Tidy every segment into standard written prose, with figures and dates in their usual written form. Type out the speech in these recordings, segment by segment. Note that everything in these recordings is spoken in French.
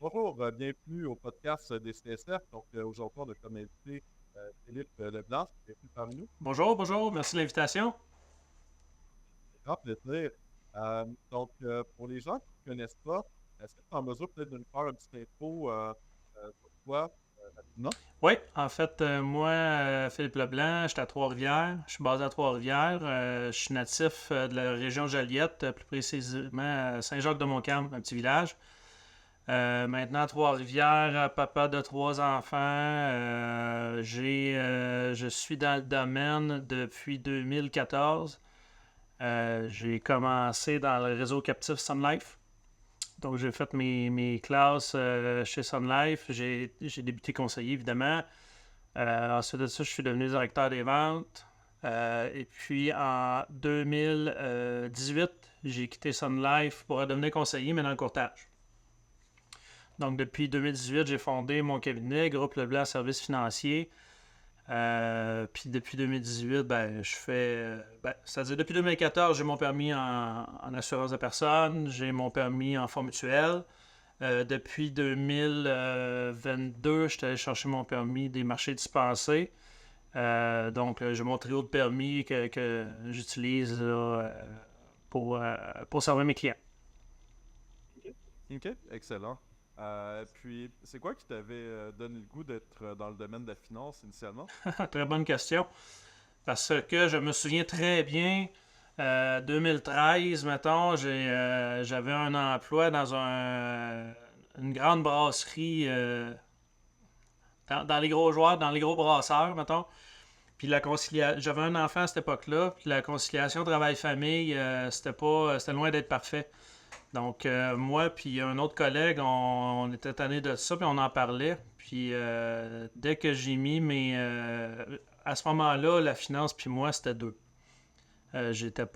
Bonjour, bienvenue au podcast des CSF. Donc, aujourd'hui, on a comme invité Philippe Leblanc, qui est venu parmi nous. Bonjour, bonjour, merci de l'invitation. Grand plaisir. Pour les gens qui ne connaissent pas, est-ce que tu es en mesure peut-être de nous faire un petit intro sur toi, rapidement? Oui, en fait, moi, Philippe Leblanc, je suis à Trois-Rivières. Je suis basé à Trois-Rivières. Je suis natif de la région Joliette, plus précisément à Saint-Jacques-de-Montcalm, un petit village. Maintenant, à Trois-Rivières, papa de trois enfants. Je suis dans le domaine depuis 2014. J'ai commencé dans le réseau captif Sun Life. Donc, j'ai fait mes classes chez Sun Life. J'ai débuté conseiller, évidemment. Ensuite de ça, je suis devenu directeur des ventes. Et puis, en 2018, j'ai quitté Sun Life pour devenir conseiller, mais dans le courtage. Donc, depuis 2018, j'ai fondé mon cabinet, Groupe Leblanc Services financiers. Puis depuis 2018, c'est-à-dire depuis 2014, j'ai mon permis en assurance de personne, j'ai mon permis en fonds mutuels. Depuis 2022, j'étais allé chercher mon permis des marchés dispensés. J'ai mon trio de permis que j'utilise là, pour servir mes clients. OK, excellent. Puis, c'est quoi qui t'avait donné le goût d'être dans le domaine de la finance initialement? Très bonne question. Parce que je me souviens très bien, 2013, mettons, j'avais un emploi une grande brasserie dans les gros joueurs, dans les gros brasseurs, mettons. Puis j'avais un enfant à cette époque-là, puis la conciliation travail-famille, c'était loin d'être parfait. Donc, moi, puis un autre collègue, on était tannés de ça, puis on en parlait. Puis, dès que j'ai mis à ce moment-là, la finance, puis moi, c'était deux. J'étais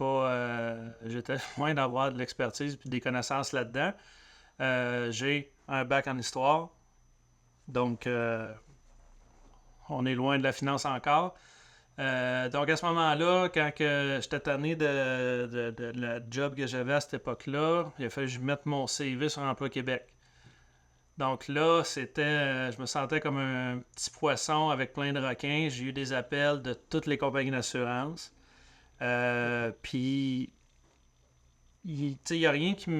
loin d'avoir de l'expertise puis des connaissances là-dedans. J'ai un bac en histoire, donc on est loin de la finance encore. Donc à ce moment-là, quand j'étais tanné de la job que j'avais à cette époque-là, il a fallu que je mette mon CV sur Emploi Québec. Donc là, je me sentais comme un petit poisson avec plein de requins. J'ai eu des appels de toutes les compagnies d'assurance. Puis, il n'y a rien qui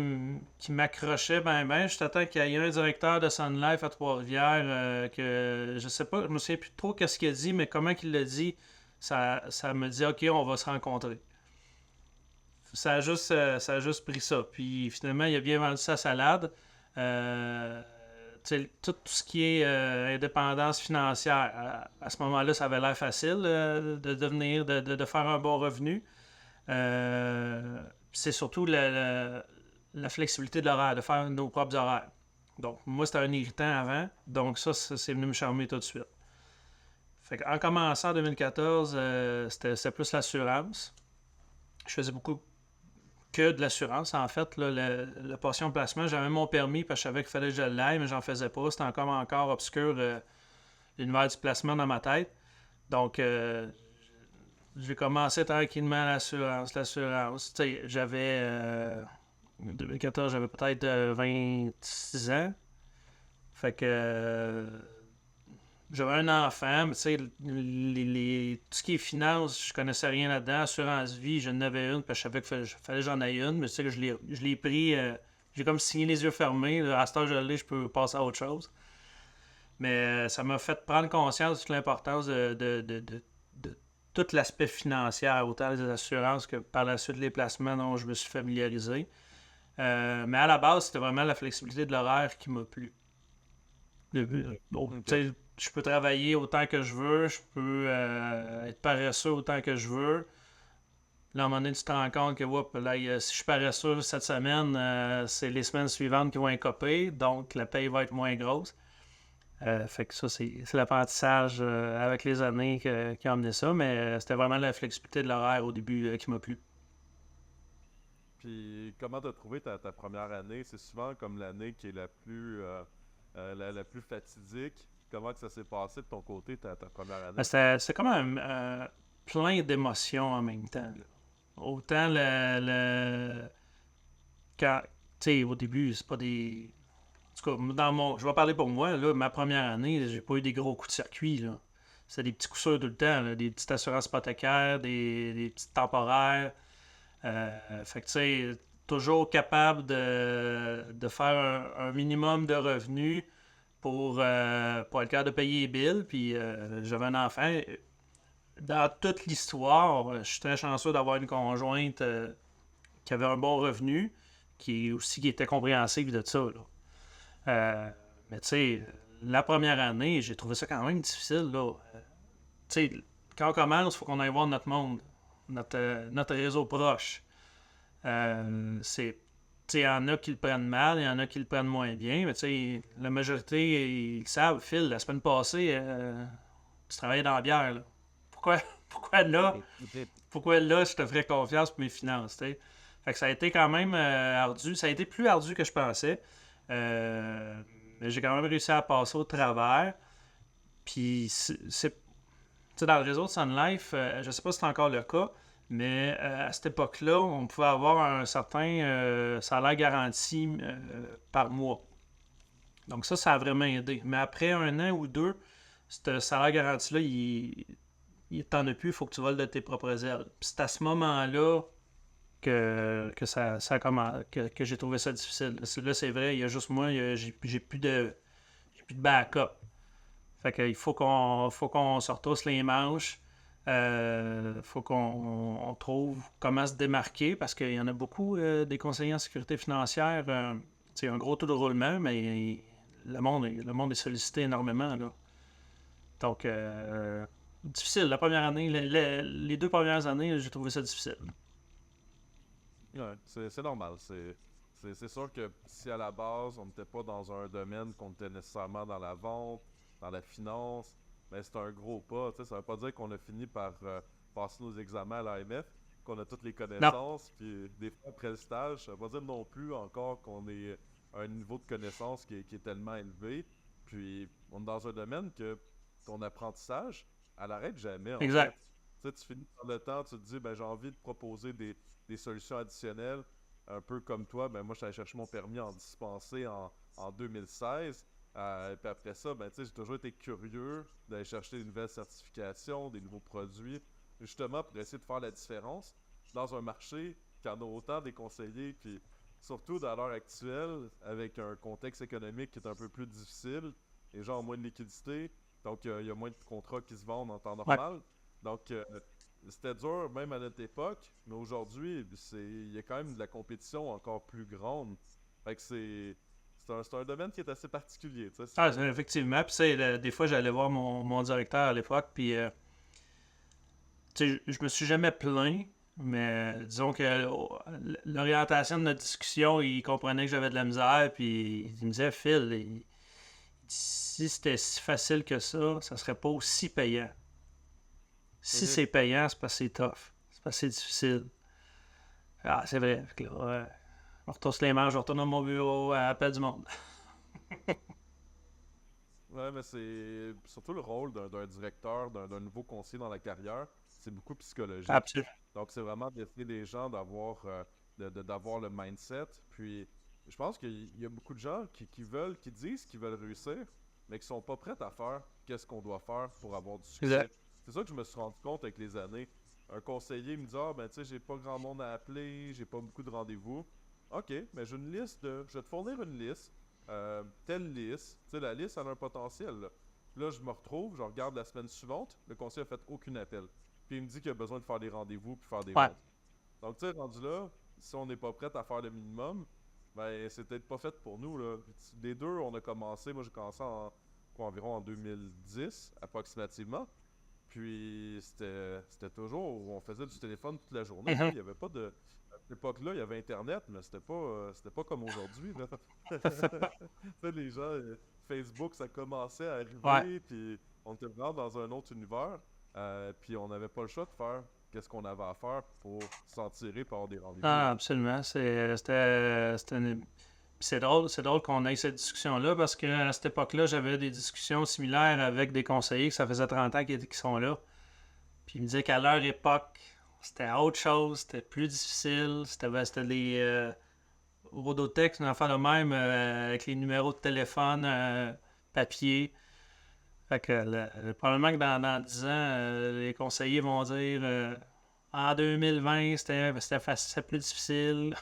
m'accrochait ben. Je t'attends qu'il y ait un directeur de Sun Life à Trois-Rivières que je sais pas, je me souviens plus trop qu'est-ce qu'il a dit, mais comment qu'il l'a dit, ça me dit OK, on va se rencontrer. Ça a juste pris ça. Puis finalement, il a bien vendu sa salade. Euh, tout ce qui est indépendance financière, à ce moment-là, ça avait l'air facile de devenir, de faire un bon revenu. C'est surtout la flexibilité de l'horaire, de faire nos propres horaires. Donc, moi, c'était un irritant avant. Donc, ça c'est venu me charmer tout de suite. Fait en commençant en 2014, c'était plus l'assurance. Je faisais beaucoup que de l'assurance, en fait. Là, la portion placement, j'avais mon permis parce que je savais qu'il fallait que je l'aille, mais j'en faisais pas. C'était encore obscur l'univers du placement dans ma tête. Donc, j'ai commencé tranquillement l'assurance. Tu sais, en 2014, j'avais peut-être 26 ans. Fait que j'avais un enfant, mais tu sais, tout ce qui est finance, je connaissais rien là-dedans. Assurance vie, j'en avais une, parce que je savais qu'il fallait que j'en aille une, mais tu sais que je l'ai pris, j'ai comme signé les yeux fermés. Là, à ce temps, je l'ai, je peux passer à autre chose. Mais ça m'a fait prendre conscience de l'importance de tout l'aspect financier, autant les assurances que par la suite les placements dont je me suis familiarisé. Mais à la base, c'était vraiment la flexibilité de l'horaire qui m'a plu. OK. Je peux travailler autant que je veux, je peux être paresseux autant que je veux. Là, à un moment donné, tu te rends compte que si je suis paresseux cette semaine, c'est les semaines suivantes qui vont écoper, donc la paye va être moins grosse. Fait que ça, c'est l'apprentissage avec les années qui a amené ça, mais c'était vraiment la flexibilité de l'horaire au début qui m'a plu. Puis, comment t'as trouvé ta première année? C'est souvent comme l'année qui est la plus, la plus fatidique. Comment que ça s'est passé de ton côté, ta première année? C'était quand même plein d'émotions en même temps. Là. Autant quand, tu sais, au début, c'est pas des. tout cas, je vais parler pour moi, là, ma première année, j'ai pas eu des gros coups de circuit, là. C'était des petits coups sûrs tout le temps, là, des petites assurances hypothécaires, des petites temporaires. Fait que, tu sais, toujours capable de faire un minimum de revenus pour être capable de payer les billes. Puis j'avais un enfant. Dans toute l'histoire, je suis très chanceux d'avoir une conjointe qui avait un bon revenu, qui était compréhensive de ça, là. Mais tu sais, la première année, j'ai trouvé ça quand même difficile, là. Tu sais, quand on commence, il faut qu'on aille voir notre monde, notre réseau proche. Il y en a qui le prennent mal, il y en a qui le prennent moins bien, mais tu sais, la majorité, ils savent. Phil, la semaine passée, tu travaillais dans la bière, là. Pourquoi, pourquoi là, pourquoi là, je te ferais confiance pour mes finances, tu sais? Fait que ça a été quand même ardu. Ça a été plus ardu que je pensais. Mais j'ai quand même réussi à passer au travers. Puis, tu sais, dans le réseau de Sun Life, je sais pas si c'est encore le cas, mais à cette époque-là, on pouvait avoir un certain salaire garanti par mois. Donc ça a vraiment aidé. Mais après un an ou deux, ce salaire garanti-là, t'en as plus, il faut que tu voles de tes propres ailes. Puis c'est à ce moment-là que j'ai trouvé ça difficile. Là, c'est vrai, il y a juste moi, j'ai plus de backup. Fait qu'il faut qu'on se retrousse les manches. Faut qu'on trouve comment se démarquer parce qu'il y en a beaucoup des conseillers en sécurité financière. C'est un gros taux de roulement, mais le monde est sollicité énormément, là. Donc, difficile. La première année, les 2 premières années, j'ai trouvé ça difficile. Ouais, c'est normal. C'est sûr que si à la base, on n'était pas dans un domaine qu'on était nécessairement dans la vente, dans la finance, mais c'est un gros pas. Tu sais, ça veut pas dire qu'on a fini par passer nos examens à l'AMF, qu'on a toutes les Non, connaissances, puis des fois après le stage, ça veut pas dire non plus encore qu'on est à un niveau de connaissance qui est tellement élevé. Puis on est dans un domaine que ton apprentissage, elle arrête jamais en fait. exact. Tu sais, tu finis par le temps, tu te dis, ben j'ai envie de proposer des solutions additionnelles. Un peu comme toi, ben moi, je suis allé chercher mon permis en dispensé en 2016. Puis après ça, ben, tu sais, j'ai toujours été curieux d'aller chercher des nouvelles certifications, des nouveaux produits, justement pour essayer de faire la différence dans un marché qui en a autant des conseillers, puis surtout dans l'heure actuelle, avec un contexte économique qui est un peu plus difficile, les gens ont moins de liquidité, donc il y a moins de contrats qui se vendent en temps Ouais, normal. Donc, c'était dur même à notre époque, mais aujourd'hui, il y a quand même de la compétition encore plus grande. Fait que c'est un domaine qui est assez particulier, tu sais. effectivement. Puis, tu sais, des fois, j'allais voir mon directeur à l'époque, puis, tu sais, je me suis jamais plaint, mais disons que l'orientation de notre discussion, il comprenait que j'avais de la misère, puis il me disait, Phil, si c'était si facile que ça serait pas aussi payant. Si Mhm. c'est payant, c'est parce que c'est tough. C'est parce que c'est difficile. Ah, c'est vrai. Fait que là, ouais, on retourne les manches, je retourne dans mon bureau à l'appel du monde. Ouais, mais c'est surtout le rôle d'un directeur, d'un nouveau conseiller dans la carrière, c'est beaucoup psychologique. Absolument. Donc, c'est vraiment d'essayer des gens d'avoir d'avoir le mindset. Puis, je pense qu'il y a beaucoup de gens qui disent qu'ils veulent réussir, mais qui sont pas prêts à faire qu'est-ce qu'on doit faire pour avoir du succès. Exact. C'est ça que je me suis rendu compte avec les années. Un conseiller me dit, ah, ben, tu sais, j'ai pas grand monde à appeler, j'ai pas beaucoup de rendez-vous. Ok, mais j'ai une liste je vais te fournir une liste telle liste, tu sais, la liste, elle a un potentiel. Là, je me retrouve, je regarde la semaine suivante, le conseiller a fait aucun appel. Puis il me dit qu'il a besoin de faire des rendez-vous puis faire des Ouais. ventes. Donc, tu sais, rendu là, si on n'est pas prêt à faire le minimum, ben, c'est peut-être pas fait pour nous, là. Les deux, on a commencé, moi j'ai commencé environ en 2010, approximativement. Puis c'était toujours, on faisait du téléphone toute la journée, tu sais, Mhm. il y avait pas de. À cette époque-là, il y avait Internet, mais c'était pas comme aujourd'hui, là. Tu sais, les gens, Facebook, ça commençait à Ouais. arriver, puis on était vraiment dans un autre univers, puis on n'avait pas le choix de faire qu'est-ce qu'on avait à faire pour s'en tirer, pour avoir des rendez-vous, Ah, là. absolument. Puis c'est drôle qu'on ait cette discussion-là parce qu'à cette époque-là, j'avais des discussions similaires avec des conseillers que ça faisait 30 ans qu'ils sont là. Puis ils me disaient qu'à leur époque, c'était autre chose, c'était plus difficile, c'était des. Rodotex, une affaire de même, avec les numéros de téléphone papier. Fait que probablement que dans 10 ans, les conseillers vont dire en 2020, c'était plus difficile.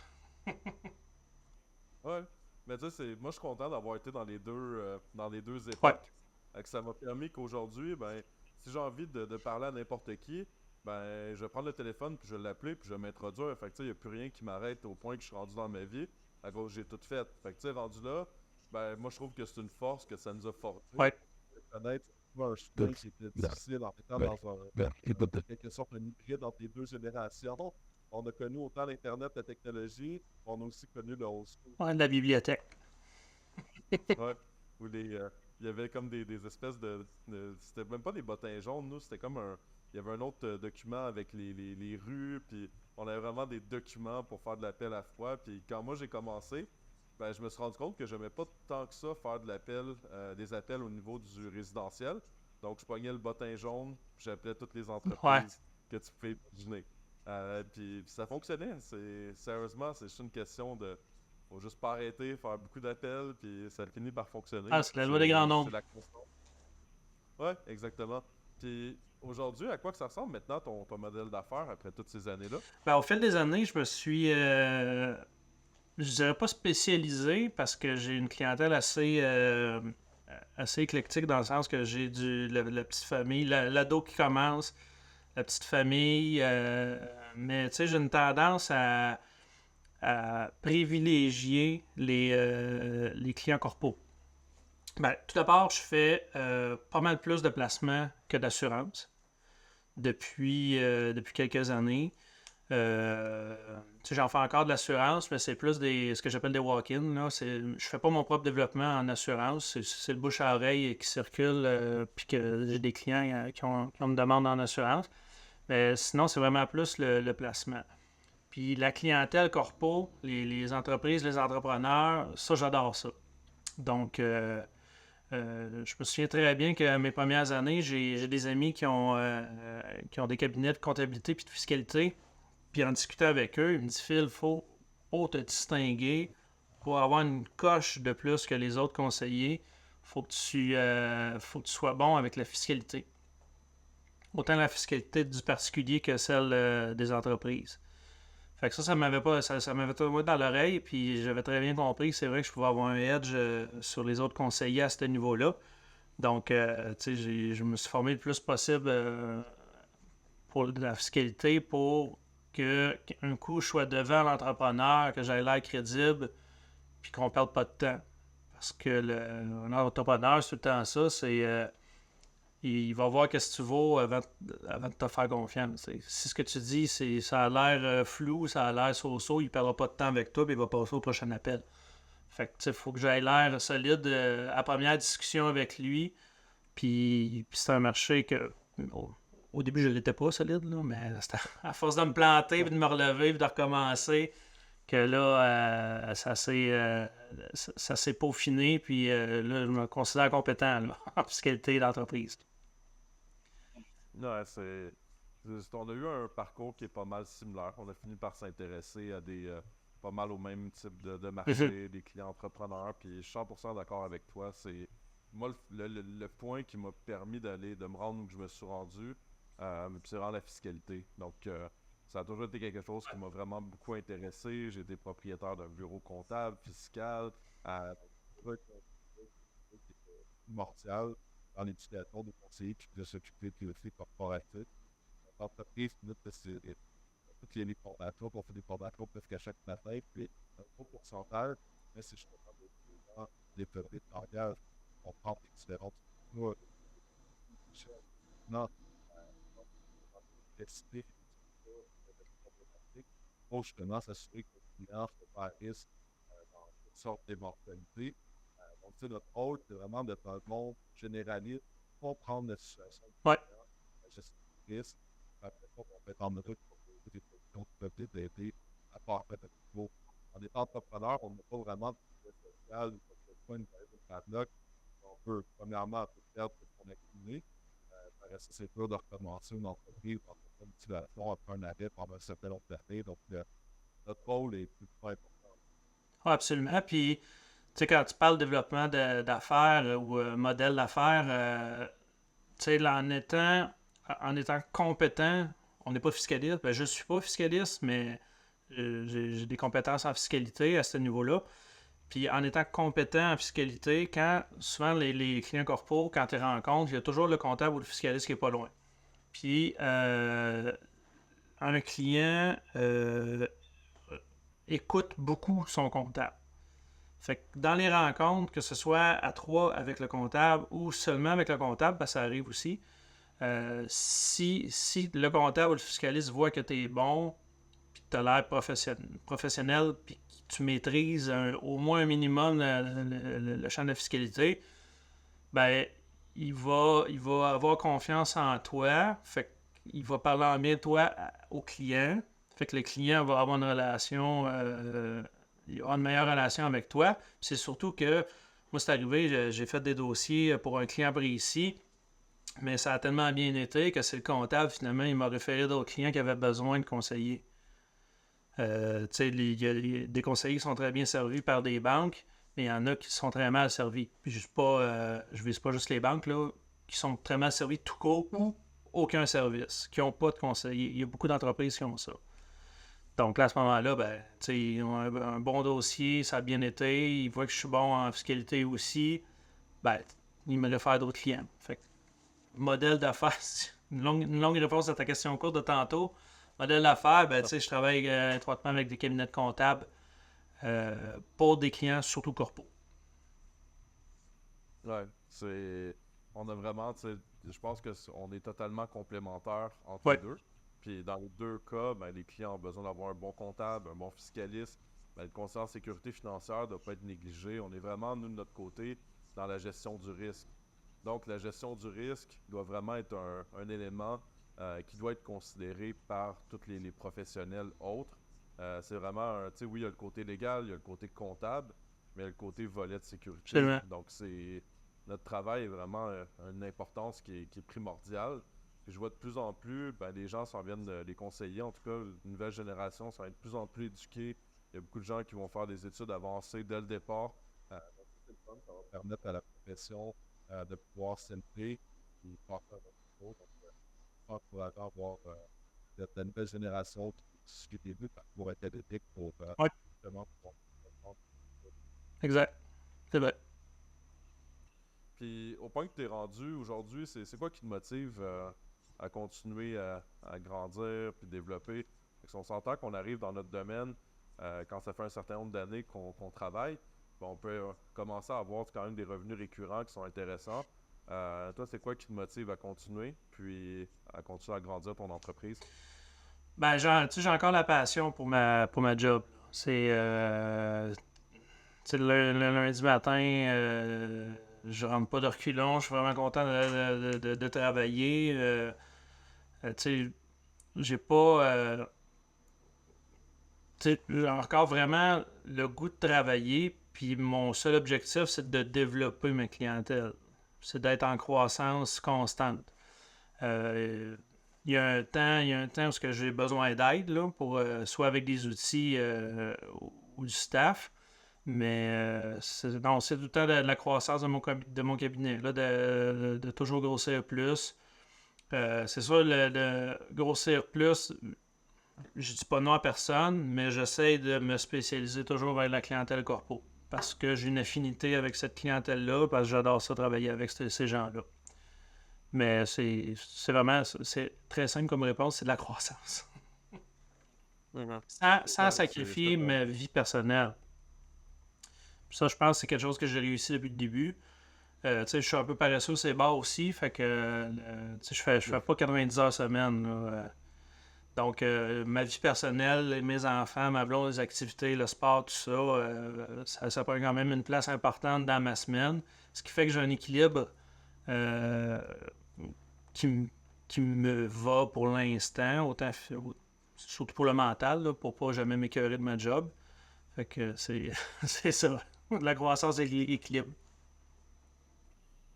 Ouais. Mais tu sais, moi, je suis content d'avoir été dans les deux Ouais. époques. Que ça m'a permis qu'aujourd'hui, ben, si j'ai envie de parler à n'importe qui, ben, je vais prendre le téléphone, puis je vais l'appeler, puis je vais m'introduire. Fait que tu sais, il n'y a plus rien qui m'arrête au point que je suis rendu dans ma vie, à cause que j'ai tout fait. Fait que tu sais, rendu là, ben, moi, je trouve que c'est une force que ça nous a forgé. Ouais. Connaître un chemin qui était difficile en étant dans quelque sorte un hybride entre les deux générations. On a connu autant l'Internet, la technologie, on a aussi connu le old school. Ouais, de la bibliothèque. Ouais. Où il y avait comme des espèces c'était même pas des bottins jaunes, nous, c'était comme un. Il y avait un autre document avec les rues, puis on avait vraiment des documents pour faire de l'appel à froid. Puis quand moi j'ai commencé, ben, je me suis rendu compte que j'aimais pas tant que ça faire des appels au niveau du résidentiel. Donc je pognais le bottin jaune, puis j'appelais toutes les Ouais. entreprises que tu pouvais imaginer. Puis ça fonctionnait. Sérieusement, c'est juste une question de. Faut juste pas arrêter, faire beaucoup d'appels, puis ça finit par fonctionner. Ah, c'est la loi des grands C'est nombres. la constante. Ouais, exactement. Puis aujourd'hui, à quoi que ça ressemble maintenant ton modèle d'affaires après toutes ces années-là? Ben, au fil des années, je me suis, je dirais pas spécialisé parce que j'ai une clientèle assez éclectique dans le sens que j'ai la petite famille, l'ado qui commence, la petite famille, mais tu sais, j'ai une tendance à privilégier les clients corpaux. Ben, tout d'abord, je fais pas mal plus de placements que d'assurance depuis quelques années. Tu sais, j'en fais encore de l'assurance, mais c'est plus ce que j'appelle des walk-ins. Là. Je fais pas mon propre développement en assurance. C'est le bouche à oreille qui circule, puis que j'ai des clients qui ont une demande en assurance. Mais sinon, c'est vraiment plus le placement. Puis la clientèle corpo, les entreprises, les entrepreneurs, ça, j'adore ça. Donc, je me souviens très bien que mes premières années, j'ai des amis qui ont des cabinets de comptabilité puis de fiscalité. Puis en discutant avec eux, ils me disent Phil, faut te distinguer pour avoir une coche de plus que les autres conseillers. Faut que tu sois bon avec la fiscalité. Autant la fiscalité du particulier que celle des entreprises. Fait que ça m'avait pas. Ça m'avait tombé dans l'oreille, puis j'avais très bien compris que c'est vrai que je pouvais avoir un edge sur les autres conseillers à ce niveau-là. Donc, tu sais, je me suis formé le plus possible pour la fiscalité pour qu'un coup je sois devant l'entrepreneur, que j'aie l'air crédible, puis qu'on perde pas de temps. Parce que un entrepreneur, c'est tout le temps ça, il va voir qu'est-ce que tu vaux avant de te faire confiance. Si ce que tu dis, ça a l'air flou, ça a l'air so-so, il ne perdra pas de temps avec toi, puis il va passer au prochain appel. Fait que, il faut que j'aie l'air solide à la première discussion avec lui. Puis c'est un marché que, au début, je l'étais pas solide, là, mais à force de me planter, puis de me relever, puis de recommencer, que là, ça s'est peaufiné, puis là, je me considère compétent là, en fiscalité d'entreprise. Ouais, on a eu un parcours qui est pas mal similaire. On a fini par s'intéresser à pas mal au même type de marché, des clients entrepreneurs. Puis je suis 100% d'accord avec toi. C'est moi le point qui m'a permis de me rendre où je me suis rendu, puis c'est vraiment la fiscalité. Donc ça a toujours été quelque chose qui m'a vraiment beaucoup intéressé. J'ai été propriétaire d'un bureau comptable, fiscal. Primordial dans l'éducation des conseillers qui devaient s'occuper de l'effet corporatif. L'entreprise finit de toutes les formations, on fait des formations presque à chaque matin, puis un gros pourcentage, mais c'est justement des gens développés de langage, on prend des différentes structures, non, décider pour justement s'assurer que le client ne fait pas à risque dans toutes sortes d'éventualités. Donc, tu sais, notre rôle, c'est vraiment d'être un bon généraliste, comprendre la situation du Ouais. client, la gestion du risque. Après ça, on peut être en mesure de proposer des solutions qui peuvent l'aider à part faire un niveau. En étant entrepreneur, on n'a pas vraiment de projet social ou pas une période de padlock. On peut, premièrement, tout perdre ce qu'on a accumulé. Après ça, c'est dur de recommencer une entreprise dans une motivation après un arrêt pendant un certain nombre d'années. Donc, notre rôle est plus important. Ah, absolument. Puis, tu sais, quand tu parles de développement d'affaires ou modèle d'affaires, tu sais, là, en étant compétent, on n'est pas fiscaliste. Ben, je ne suis pas fiscaliste, mais j'ai des compétences en fiscalité à ce niveau-là. Puis en étant compétent en fiscalité, quand souvent les clients corporaux, quand tu les rencontres, il y a toujours le comptable ou le fiscaliste qui est pas loin. Puis un client écoute beaucoup son comptable. Fait que dans les rencontres, que ce soit à trois avec le comptable ou seulement avec le comptable, parce que ça arrive aussi, si le comptable ou le fiscaliste voit que tu es bon, puis que tu as l'air professionnel, puis que tu maîtrises au moins un minimum le champ de la fiscalité, ben, il va avoir confiance en toi. Fait qu'il va parler en bien de toi au client. Fait que le client va avoir une relation, il va avoir une meilleure relation avec toi. Puis c'est surtout que, moi, c'est arrivé, j'ai fait des dossiers pour un client précis. Mais ça a tellement bien été que c'est le comptable, finalement, il m'a référé d'autres clients qui avaient besoin de conseillers. Tu sais, il y a des conseillers qui sont très bien servis par des banques, mais il y en a qui sont très mal servis. Puis je vise pas juste les banques, là, qui sont très mal servis tout court ou aucun service, qui n'ont pas de conseillers. Il y a beaucoup d'entreprises qui ont ça. Donc là, à ce moment-là, ben, tu sais, ils ont un bon dossier, ça a bien été, ils voient que je suis bon en fiscalité aussi, ben, ils me réfèrent d'autres clients. Fait que modèle d'affaires, une longue réponse à ta question courte de tantôt. Modèle d'affaires, ben, tu sais, je travaille étroitement avec des cabinets de comptables pour des clients surtout corpo. Ouais, c'est. On a vraiment, tu sais, je pense que on est totalement complémentaires entre les Ouais, deux. Puis dans les deux cas, ben, les clients ont besoin d'avoir un bon comptable, un bon fiscaliste. Ben, le conseiller en sécurité financière ne doit pas être négligé. On est vraiment, nous, de notre côté, dans la gestion du risque. Donc, la gestion du risque doit vraiment être un élément qui doit être considéré par tous les professionnels autres. C'est vraiment, tu sais, oui, il y a le côté légal, il y a le côté comptable, mais il y a le côté volet de sécurité. absolument. Donc, notre travail est vraiment une importance qui est primordiale. Puis je vois de plus en plus, ben, les gens s'en viennent les conseillers, en tout cas, une nouvelle génération s'en vient de plus en plus éduquée. Il y a beaucoup de gens qui vont faire des études avancées dès le départ. Donc, c'est le fun, ça va permettre à la profession de pouvoir s'élever et passer à notre niveau. Donc, je pense qu'on va avoir la nouvelle génération qui débute par pour académique pour Ouais, justement pouvoir comprendre. exact. C'est vrai. Puis au point que tu es rendu aujourd'hui, c'est quoi qui te motive à continuer à grandir puis développer? Fait que si on s'entend qu'on arrive dans notre domaine, quand ça fait un certain nombre d'années qu'on travaille, ben, on peut commencer à avoir quand même des revenus récurrents qui sont intéressants. Toi, c'est quoi qui te motive à continuer, puis à continuer à grandir ton entreprise? Ben, tu sais, j'ai encore la passion pour ma job. C'est, tu sais, le lundi matin, je rentre pas de reculons. Je suis vraiment content de travailler. Tu sais, j'ai pas, tu sais, j'ai encore vraiment le goût de travailler. Puis mon seul objectif, c'est de développer ma clientèle. C'est d'être en croissance constante. Euh, il y a un temps où j'ai besoin d'aide, là, pour, soit avec des outils ou du staff. Mais non, c'est tout le temps de la croissance de mon cabinet, là, de toujours grossir plus. C'est sûr, le grossir plus, je dis pas non à personne, mais j'essaie de me spécialiser toujours vers la clientèle corpo. Parce que j'ai une affinité avec cette clientèle-là, parce que j'adore ça travailler avec ces gens-là. Mais c'est vraiment, c'est très simple comme réponse, c'est de la croissance. Sans Ouais, je te sacrifier ma vie personnelle. Puis ça, je pense que c'est quelque chose que j'ai réussi depuis le début. Tu sais, je suis un peu paresseux, c'est bas aussi, fait que tu sais, je fais pas 90 heures semaine, là. Donc, ma vie personnelle, mes enfants, ma blonde, les activités, le sport, tout ça, ça prend quand même une place importante dans ma semaine. Ce qui fait que j'ai un équilibre euh, qui, qui me va pour l'instant, surtout pour le mental, là, pour pas jamais m'écœurer de ma job. Fait que c'est c'est ça. La croissance et l'équilibre.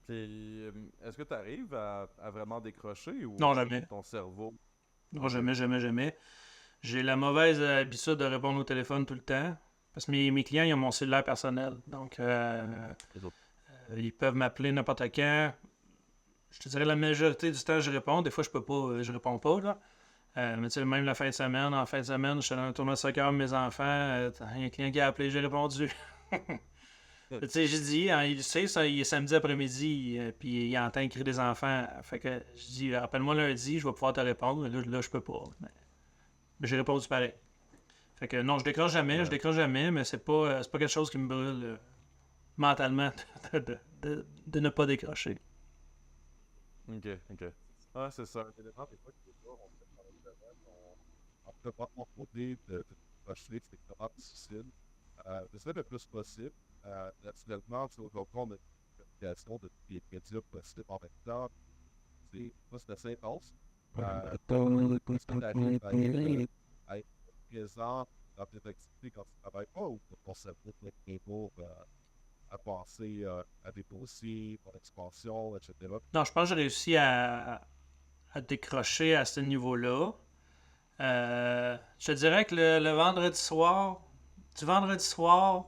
Puis, est-ce que tu arrives à vraiment décrocher ou Non, jamais. ton cerveau? Non, Ok. jamais, jamais, jamais. J'ai la mauvaise habitude de répondre au téléphone tout le temps. Parce que mes clients, ils ont mon cellulaire personnel. Donc, Les autres. ils peuvent m'appeler n'importe quand. Je te dirais la majorité du temps, je réponds. Des fois, je réponds pas, là. Mais tu sais, même la fin de semaine, en fin de semaine, je suis dans un tournoi de soccer avec mes enfants. Il y a un client qui a appelé, j'ai répondu. Tu sais, j'ai dit, hein, il sait, ça, il est samedi après-midi, puis il entend écrire des enfants. Fait que je dis, rappelle-moi lundi, je vais pouvoir te répondre. Là, je peux pas. Mais j'ai répondu pareil. Fait que non, je décroche jamais, mais c'est pas quelque chose qui me brûle mentalement de ne pas décrocher. Ok, ok. Ah, c'est ça. Élément, des fois, que les gars, on fait dans le domaine, on peut pas côté de projeter, c'est extrêmement difficile. J'essaie le plus possible. Naturellement, tu sais, aujourd'hui, on a une communication de tous les médias possibles en même temps. C'est assez intense. Est-ce que tu arrives à être présent dans tes activités quand tu travailles pas ou ton cerveau est pour à penser à des dossiers, pour l'expansion, etc. Non, je pense que j'ai réussi à décrocher à ce niveau-là. Je te dirais que le vendredi soir, du vendredi soir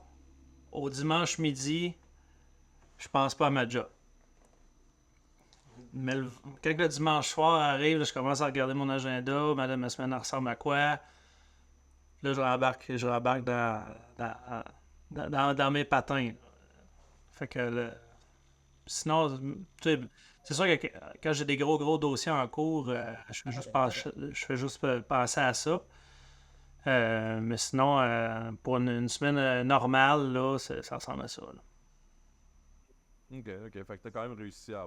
au dimanche midi, je pense pas à ma job. Mais quand le dimanche soir arrive, là, je commence à regarder mon agenda, madame, ma semaine elle ressemble à quoi. Là, je rembarque dans mes patins. Fait que sinon, tu sais, c'est sûr que quand j'ai des gros dossiers en cours, je fais juste penser à ça. Mais sinon, pour une semaine normale, là, ça ressemble à ça. Là. Ok, ok. Fait que t'as quand même réussi à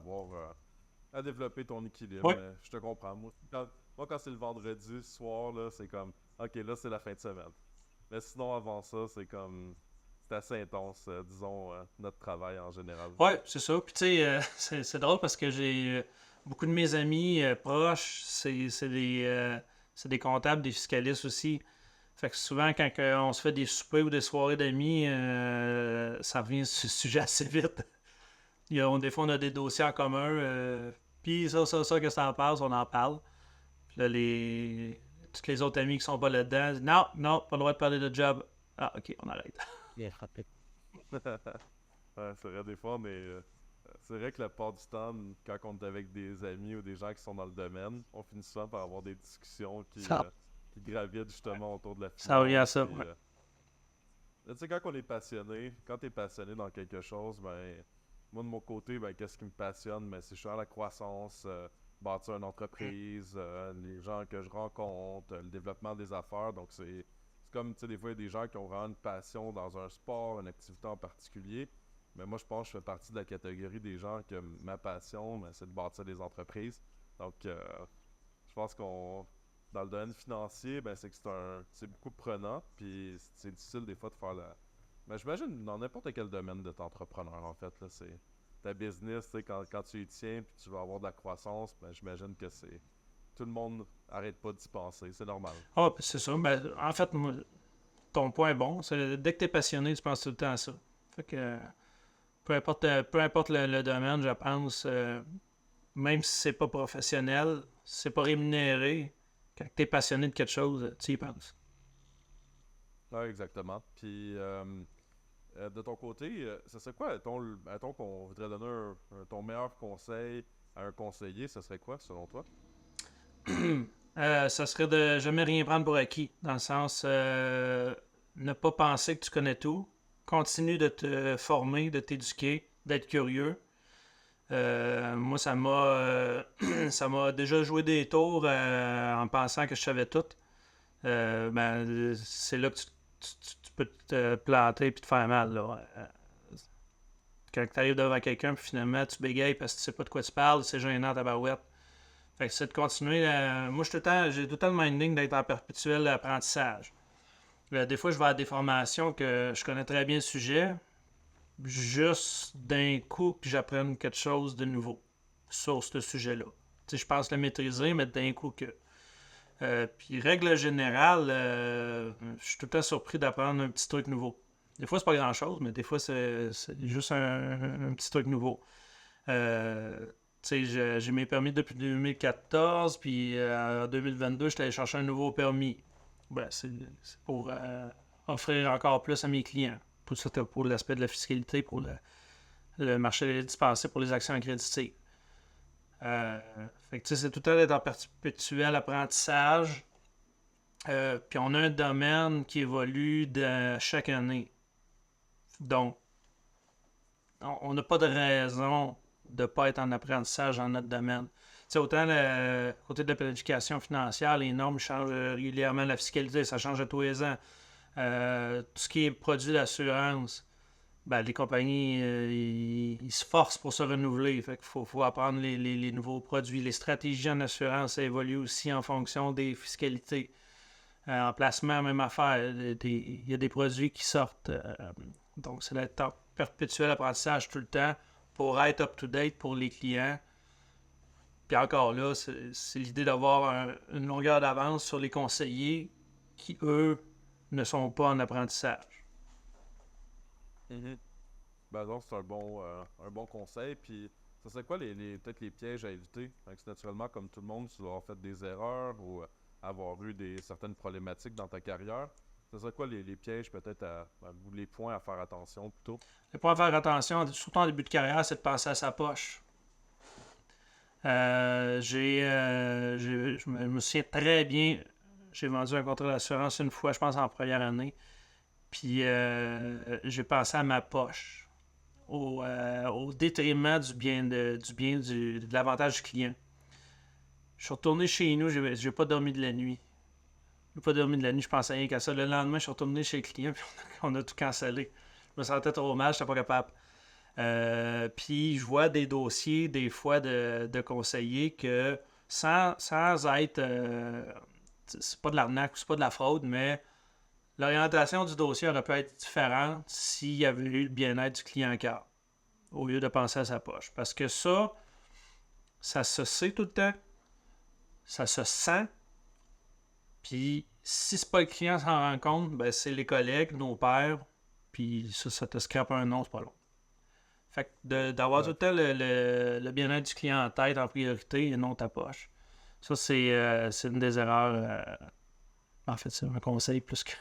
à développer ton équilibre. Ouais. Mais je te comprends. Moi, quand c'est le vendredi soir, là, c'est comme, ok, là, c'est la fin de semaine. Mais sinon, avant ça, c'est assez intense, disons, notre travail en général. Ouais, c'est ça. Puis tu sais, c'est drôle parce que j'ai beaucoup de mes amis proches, c'est des comptables, des fiscalistes aussi. Fait que souvent, quand on se fait des soupers ou des soirées d'amis, ça revient sur ce sujet assez vite. Des fois, on a des dossiers en commun. Puis ça, que ça en passe, on en parle. Puis là, tous les autres amis qui sont pas là-dedans disent non, pas le droit de parler de job. Ah, ok, on arrête. Ouais, c'est vrai, des fois, c'est vrai que la part du temps, quand on est avec des amis ou des gens qui sont dans le domaine, on finit souvent par avoir des discussions qui gravitent justement autour de la Ça revient à finance. ça, Puis, ouais. tu sais, quand t'es passionné dans quelque chose, ben, moi de mon côté, ben, qu'est-ce qui me passionne? Ben, c'est justement la croissance, bâtir une entreprise, les gens que je rencontre, le développement des affaires. Donc, c'est comme, tu sais, des fois, il y a des gens qui ont vraiment une passion dans un sport, une activité en particulier. Mais moi, je pense que je fais partie de la catégorie des gens que ma passion, ben, c'est de bâtir des entreprises. Donc, je pense dans le domaine financier, ben, c'est beaucoup prenant, puis c'est difficile des fois de faire Ben, j'imagine dans n'importe quel domaine d'être entrepreneur, en fait, là, c'est ta business, tu sais, quand tu y tiens, puis tu vas avoir de la croissance, ben, j'imagine que tout le monde arrête pas d'y penser, c'est normal. Ah, puis c'est ça. Ben, en fait, moi, ton point est bon. Dès que tu es passionné, tu penses tout le temps à ça. Fait que peu importe le domaine, je pense, même si c'est pas professionnel, si c'est pas rémunéré, quand tu es passionné de quelque chose, tu y penses. Ouais, exactement. Puis, de ton côté, ce serait quoi, mettons qu'on voudrait donner ton meilleur conseil à un conseiller, ce serait quoi, selon toi? Ça serait de jamais rien prendre pour acquis, dans le sens ne pas penser que tu connais tout. Continue de te former, de t'éduquer, d'être curieux. Moi, ça m'a déjà joué des tours en pensant que je savais tout. C'est là que tu peux te planter et te faire mal. Là. Quand tu arrives devant quelqu'un, puis finalement, tu bégayes parce que tu sais pas de quoi tu parles, c'est gênant ta barouette. Fait que c'est de continuer. Moi, j'ai tout le temps le minding d'être en perpétuel apprentissage. Des fois, je vais à des formations que je connais très bien le sujet, juste d'un coup que j'apprenne quelque chose de nouveau sur ce sujet-là. Tu sais, je pense le maîtriser, mais d'un coup que. Puis, règle générale, je suis tout le temps surpris d'apprendre un petit truc nouveau. Des fois, c'est pas grand-chose, mais des fois, c'est juste un petit truc nouveau. Tu sais, j'ai mes permis depuis 2014, puis en 2022, j'étais allé chercher un nouveau permis. Ben, c'est pour offrir encore plus à mes clients. Pour l'aspect de la fiscalité, pour le marché dispensé pour les actions accréditées. Fait que, c'est tout le temps d'être en perpétuel apprentissage. Puis on a un domaine qui évolue chaque année. Donc, on n'a pas de raison de ne pas être en apprentissage dans notre domaine. Autant le côté de la planification financière, les normes changent régulièrement, la fiscalité, ça change à tous les ans. Tout ce qui est produit d'assurance, les compagnies, ils se forcent pour se renouveler. Fait qu'il faut apprendre les nouveaux produits. Les stratégies en assurance, ça évolue aussi en fonction des fiscalités. En placement, même affaire. Il y a des produits qui sortent. Donc, c'est d'être perpétuel apprentissage tout le temps pour être up-to-date pour les clients. Puis encore là, c'est l'idée d'avoir une longueur d'avance sur les conseillers qui, eux, ne sont pas en apprentissage. Donc, c'est un bon conseil. Puis, ça serait quoi peut-être les pièges à éviter? Fait que naturellement, comme tout le monde, tu dois avoir fait des erreurs ou avoir eu certaines problématiques dans ta carrière. Ça serait quoi les pièges peut-être ou les points à faire attention plutôt? Les points à faire attention, surtout en début de carrière, c'est de penser à sa poche. Je me souviens très bien, j'ai vendu un contrat d'assurance une fois, je pense en première année. Puis j'ai pensé à ma poche, au détriment de l'avantage du client. Je suis retourné chez nous, j'ai pas dormi de la nuit. Je pensais rien qu'à ça. Le lendemain, je suis retourné chez le client, puis on a tout cancellé. Je me sentais trop mal, j'étais pas capable. Puis je vois des dossiers, des fois, de conseillers que sans être... c'est pas de l'arnaque, c'est pas de la fraude, mais l'orientation du dossier aurait pu être différente s'il y avait eu le bien-être du client en cœur, au lieu de penser à sa poche. Parce que ça se sait tout le temps, ça se sent, puis si c'est pas le client qui s'en rend compte, c'est les collègues, nos pairs, puis ça te scrape un nom, c'est pas long. Fait que d'avoir tout le temps le bien-être du client en tête en priorité et non ta poche. Ça, c'est une des erreurs. En fait, c'est un conseil plus que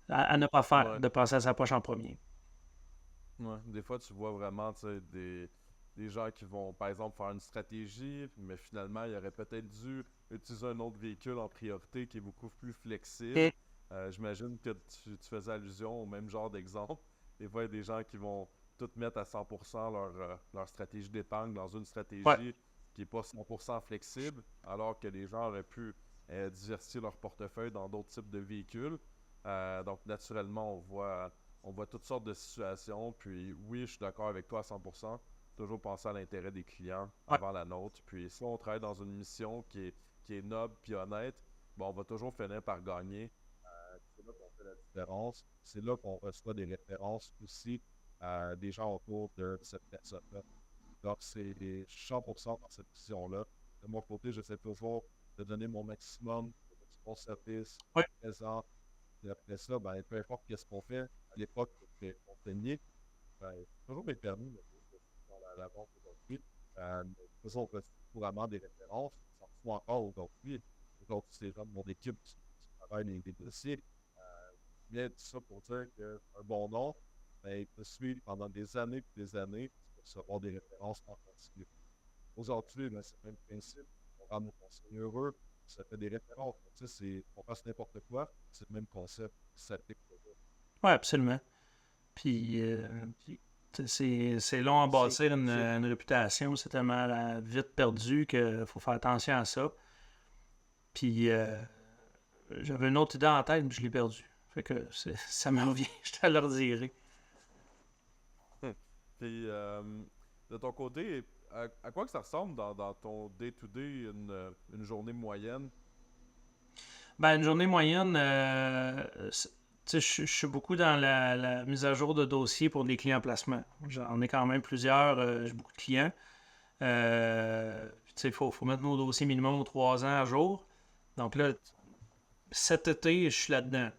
à ne pas faire, de penser à sa poche en premier. Ouais, des fois, tu vois vraiment des gens qui vont, par exemple, faire une stratégie, mais finalement, ils auraient peut-être dû utiliser un autre véhicule en priorité qui est beaucoup plus flexible. J'imagine que tu faisais allusion au même genre d'exemple. Des fois, il y a des gens qui vont tout mettre à 100% leur stratégie d'épargne dans une stratégie qui n'est pas 100% flexible, alors que les gens auraient pu diversifier leur portefeuille dans d'autres types de véhicules. Donc, naturellement, on voit toutes sortes de situations. Puis, oui, je suis d'accord avec toi à 100%. Toujours penser à l'intérêt des clients avant la nôtre. Puis, si on travaille dans une mission qui est noble puis honnête, on va toujours finir par gagner. C'est là qu'on fait la différence. C'est là qu'on reçoit des références aussi des gens autour de cette personne-là. Donc, c'est 100% dans cette vision-là. De mon côté, j'essaie toujours de donner mon maximum, de donner mon service, présent. Et après ça, peu importe qu'est-ce qu'on fait, à l'époque, on peignait, toujours mes permis, dans la vente aujourd'hui. Faisons couramment des références, ça se fait encore aujourd'hui. Aujourd'hui, c'est gens de mon équipe qui travaillent les dossiers. Bien tout ça pour dire qu'un bon nom, il peut suivre pendant des années et des années, pour recevoir des références en continu. Aujourd'hui, c'est le même principe. On rend nos conseillers heureux, ça fait des références. On passe n'importe quoi, c'est le même concept qui s'applique. Oui, absolument. Puis, c'est long à bâtir une réputation. C'est tellement vite perdu qu'il faut faire attention à ça. Puis, j'avais une autre idée en tête, mais je l'ai perdue. Fait que ça me revient, je te le redirai. Puis, de ton côté, à quoi que ça ressemble dans ton day-to-day, une journée moyenne? Une journée moyenne, je suis beaucoup dans la mise à jour de dossiers pour des clients en placement. J'en ai quand même plusieurs, j'ai beaucoup de clients. Il faut mettre nos dossiers minimum 3 ans à jour. Donc là, cet été, je suis là-dedans.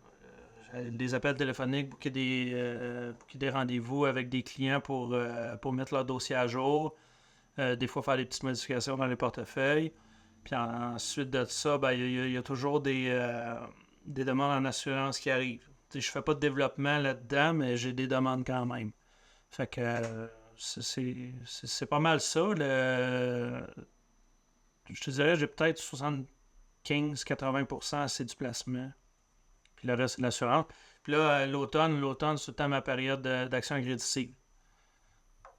J'ai des appels téléphoniques, booker des rendez-vous avec des clients pour mettre leur dossier à jour. Des fois, faire des petites modifications dans les portefeuilles. Puis ensuite de ça, il y a toujours des des demandes en assurance qui arrivent. Je fais pas de développement là-dedans, mais j'ai des demandes quand même. Fait que c'est pas mal ça. Je te dirais, j'ai peut-être 75-80% c'est du placement. Puis le reste, c'est de l'assurance. Puis là, l'automne, c'est tout le temps ma période d'action accréditive.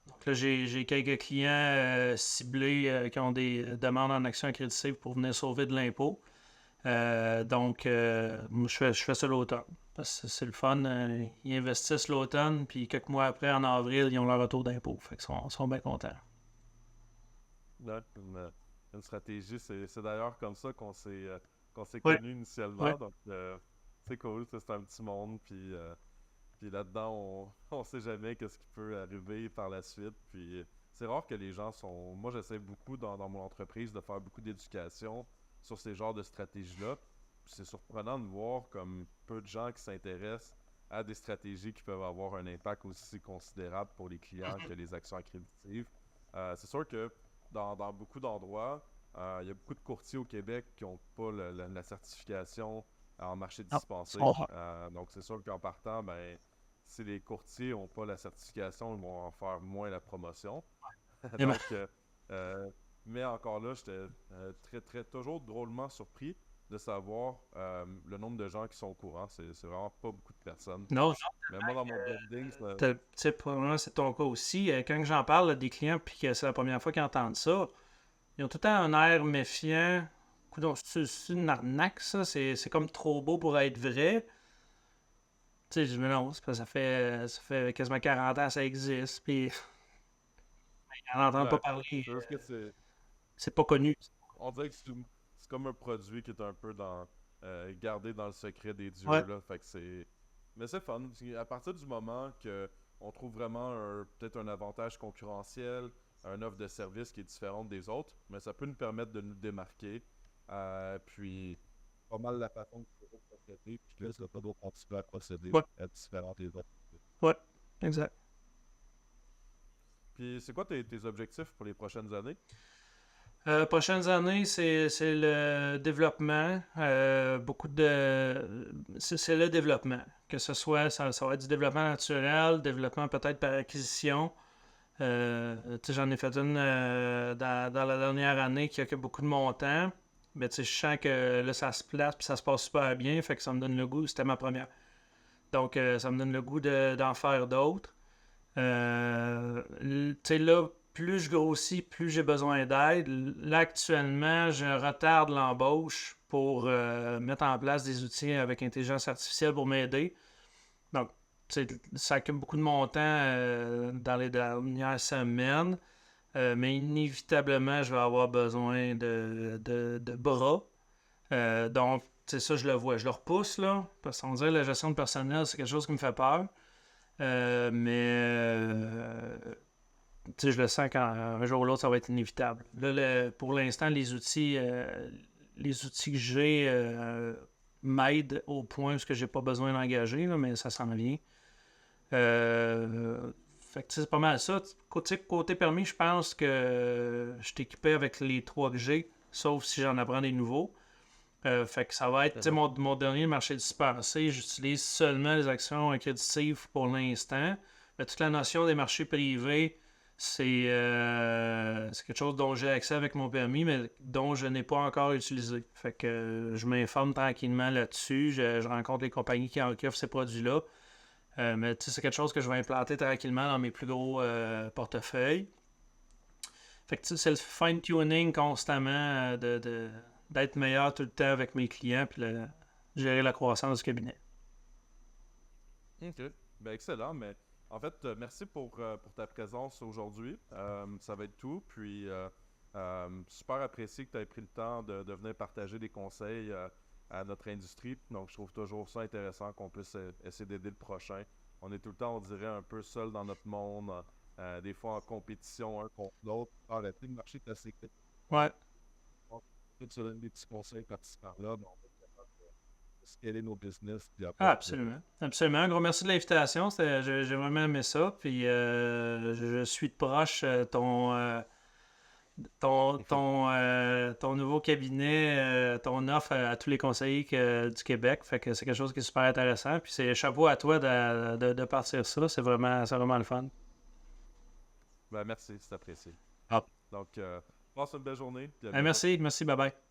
Donc là, j'ai quelques clients ciblés qui ont des demandes en action accréditive pour venir sauver de l'impôt. Moi, je fais ça l'automne. Parce que c'est le fun. Ils investissent l'automne, puis quelques mois après, en avril, ils ont leur retour d'impôt. Fait qu'ils sont bien contents. Ouais, une stratégie, c'est d'ailleurs comme ça qu'on s'est Oui, connus initialement. oui. Donc, c'est cool, c'est un petit monde. Puis là-dedans, on sait jamais qu'est-ce qui peut arriver par la suite. Puis c'est rare que les gens sont. Moi, j'essaie beaucoup dans mon entreprise de faire beaucoup d'éducation sur ces genres de stratégies-là. Puis c'est surprenant de voir comme peu de gens qui s'intéressent à des stratégies qui peuvent avoir un impact aussi considérable pour les clients que les actions accréditives. C'est sûr que dans beaucoup d'endroits, il y a beaucoup de courtiers au Québec qui n'ont pas la certification en marché Non, dispensé. sont Donc, c'est sûr qu'en partant, ben, si les courtiers n'ont pas la certification, ils vont en faire moins la promotion. Et ben, Donc, mais encore là, j'étais toujours drôlement surpris de savoir le nombre de gens qui sont au courant. C'est vraiment pas beaucoup de personnes. non, Mais moi, dans mon building, tu sais, probablement c'est ton cas aussi. Quand j'en parle à des clients, puis que c'est la première fois qu'ils entendent ça, ils ont tout le temps un air méfiant. Coudonc, c'est une arnaque, ça. C'est comme trop beau pour être vrai. Tu sais, je me non, c'est parce que ça fait quasiment 40 ans que ça existe, puis on n'entend pas ouais, parler. c'est juste que C'est pas connu. on dirait que c'est comme un produit qui est un peu gardé dans le secret des Ouais, dieux, là. Fait que c'est. Mais c'est fun. À partir du moment que on trouve vraiment peut-être un avantage concurrentiel, un offre de service qui est différente des autres, mais ça peut nous permettre de nous démarquer. Puis, Pas mal la façon que tu peux procéder, puis là, c'est pas d'autre façon que tu peux procéder, ouais, être différent des autres. ouais, exact. puis c'est quoi tes objectifs pour les prochaines années? Prochaines années, c'est le développement. Beaucoup de. C'est le développement. Que ce soit, ça va être du développement naturel, développement peut-être par acquisition. Tu sais, j'en ai fait une dans la dernière année qui a beaucoup de montants. Mais tu sais, je sens que là, ça se place puis ça se passe super bien. Fait que ça me donne le goût. C'était ma première. Donc, ça me donne le goût d'en faire d'autres. Tu sais, là, plus je grossis, plus j'ai besoin d'aide. Là, actuellement, je retarde l'embauche pour mettre en place des outils avec intelligence artificielle pour m'aider. Donc, tu sais, ça occupe beaucoup de mon temps dans les dernières semaines. Mais inévitablement, je vais avoir besoin de bras. Donc, c'est ça, je le vois. Je le repousse, là, parce qu'on dirait que la gestion de personnel, c'est quelque chose qui me fait peur. Mais tu sais, je le sens qu'un jour ou l'autre, ça va être inévitable. Là, pour l'instant, les outils que j'ai m'aident au point où j'ai pas besoin d'engager, là, mais ça s'en vient. Fait que tu sais, c'est pas mal ça. Côté permis, je pense que je suis équipé avec les trois que j'ai, sauf si j'en apprends des nouveaux. Fait que ça va être, tu sais, mon dernier marché dispensé, j'utilise seulement les actions accréditives pour l'instant. Mais toute la notion des marchés privés, c'est quelque chose dont j'ai accès avec mon permis, mais dont je n'ai pas encore utilisé. Fait que je m'informe tranquillement là-dessus. Je rencontre les compagnies qui offrent ces produits-là. Mais tu sais, c'est quelque chose que je vais implanter tranquillement dans mes plus gros portefeuilles. Fait que tu sais, c'est le fine-tuning constamment d'être meilleur tout le temps avec mes clients puis gérer la croissance du cabinet. Ok. Ben, excellent. Mais en fait, merci pour ta présence aujourd'hui. Ça va être tout. Puis, super apprécié que tu aies pris le temps de venir partager des conseils à notre industrie. Donc, je trouve toujours ça intéressant qu'on puisse essayer d'aider le prochain. On est tout le temps, on dirait, un peu seul dans notre monde, des fois en compétition un contre l'autre. Arrêter, le marché est assez critique. Ouais, Tu te donnes des petits conseils par-ci par-là, mais on va être capable de scaler nos business, puis ah, après, absolument. Absolument. Un gros merci de l'invitation. J'ai vraiment aimé ça. Puis je suis de proche ton nouveau cabinet, ton offre à tous les conseillers du Québec. Fait que c'est quelque chose qui est super intéressant. Puis c'est chapeau à toi de partir ça. C'est vraiment le fun. Ben, merci, c'est apprécié. Ah. Donc, passe une belle journée. Puis à bientôt. Merci, bye bye.